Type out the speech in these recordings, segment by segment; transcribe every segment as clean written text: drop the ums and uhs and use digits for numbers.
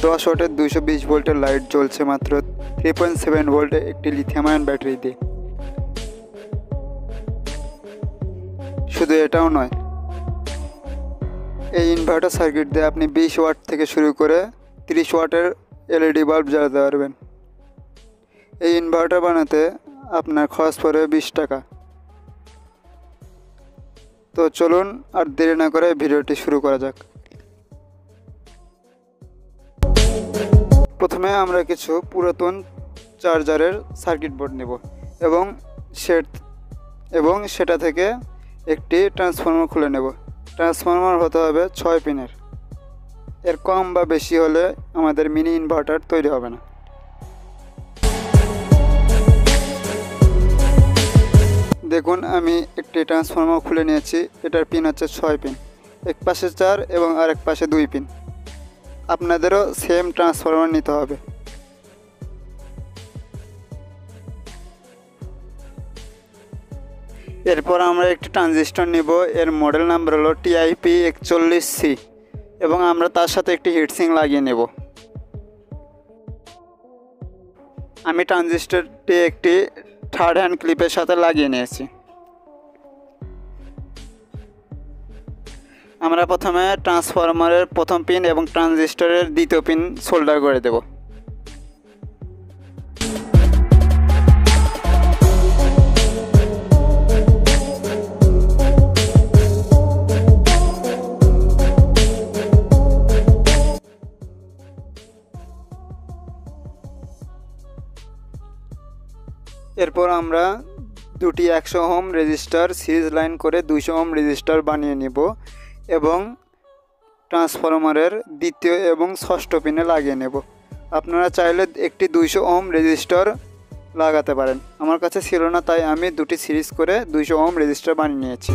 10 ওয়াটের 220 ভোল্টের লাইট জ্বলছে মাত্র 3.7 ভোল্টে একটি লিথিয়াম আয়ন ব্যাটারি দিয়ে। শুধু এটাও নয়, এই ইনভার্টার সার্কিট দিয়ে আপনি 20 ওয়াট থেকে শুরু করে 30 ওয়াটের এলইডি বাল্ব জ্বালাতে পারবেন। এই ইনভার্টার বানাতে আপনার খরচ পড়বে 20 টাকা। তো চলুন আর দেরি না করে ভিডিওটি শুরু করা যাক। প্রথমে আমরা কিছু পুরাতন চার্জারের সার্কিট বোর্ড নেব এবং সেটা থেকে একটি ট্রান্সফর্মার খুলে নেব। ট্রান্সফর্মার হতে হবে 6 পিনের, এর কম বা বেশি হলে আমাদের মিনি ইনভার্টার তৈরি হবে না। দেখুন, আমি একটি ট্রান্সফর্মার খুলে নিয়েছি। এটার পিন হচ্ছে 6 পিন, এক পাশে 4 এবং আরেক পাশে 2 পিন। আপনাদেরও সেম ট্রান্সফর্মার নিতে হবে। এরপর আমরা একটি ট্রানজিস্টর নিব, এর মডেল নাম্বার হলো TIP41C এবং আমরা তার সাথে একটি হিটসিঙ্ক লাগিয়ে নেব। আমি ট্রানজিস্টরটি একটি থার্ড হ্যান্ড ক্লিপের সাথে লাগিয়ে নিয়েছি। আমরা প্রথমে ট্রান্সফরমারের প্রথম পিন এবং ট্রানজিস্টরের দ্বিতীয় পিন সোল্ডার করে দেব। এরপর আমরা দুটি 100 ওহম রেজিস্টার সিরিজ লাইন করে 200 ওহম রেজিস্টার বানিয়ে নিব এবং ট্রান্সফরমারের দ্বিতীয় এবং ষষ্ঠ পিনে লাগিয়ে নেব। আপনারা চাইলে একটি 200 ওহম রেজিস্টার লাগাতে পারেন। আমার কাছে ছিল না, তাই আমি দুটি সিরিজ করে 200 ওহম রেজিস্টার বানিয়ে নিয়েছি।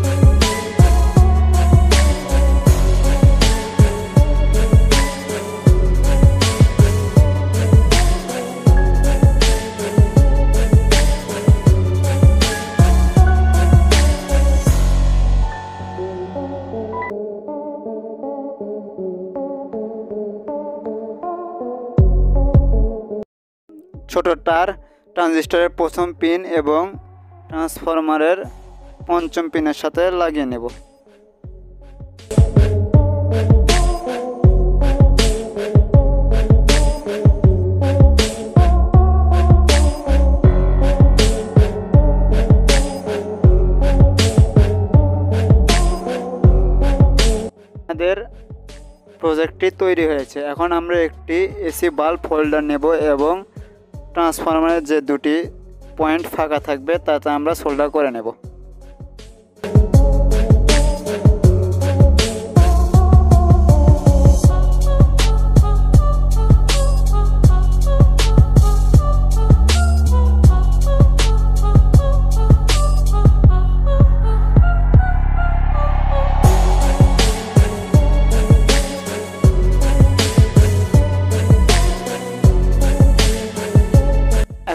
ছোট তার ট্রানজিস্টরের প্রথম পিন এবং ট্রান্সফরমারের পঞ্চম পিনের সাথে লাগিয়ে নেব। আমাদের প্রজেক্টটি তৈরি হয়েছে। এখন আমরা একটি এসি বাল্ব হোল্ডার নেব এবং ট্রান্সফরমারের যে দুটি পয়েন্ট ফাঁকা থাকবে তাতে আমরা সোল্ডার করে নেব।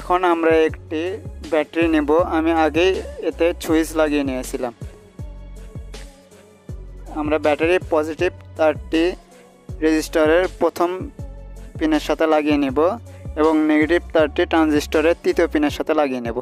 এখন আমরা একটি ব্যাটারি নেব। আমি আগেই এতে সুইচ লাগিয়ে নিয়েছিলাম। আমরা ব্যাটারির পজিটিভ তারটি রেজিস্টারের প্রথম পিনের সাথে লাগিয়ে নেব এবং নেগেটিভ তারটি ট্রানজিস্টরের তৃতীয় পিনের সাথে লাগিয়ে নেব।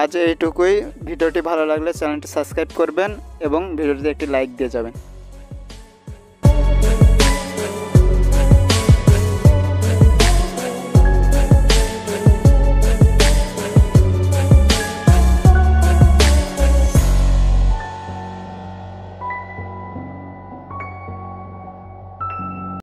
আজ এইটুকুই। ভিডিওটি ভালো লাগলে চ্যানেলটি সাবস্ক্রাইব করবেন এবং ভিডিওটিতে একটি লাইক দিয়ে যাবেন।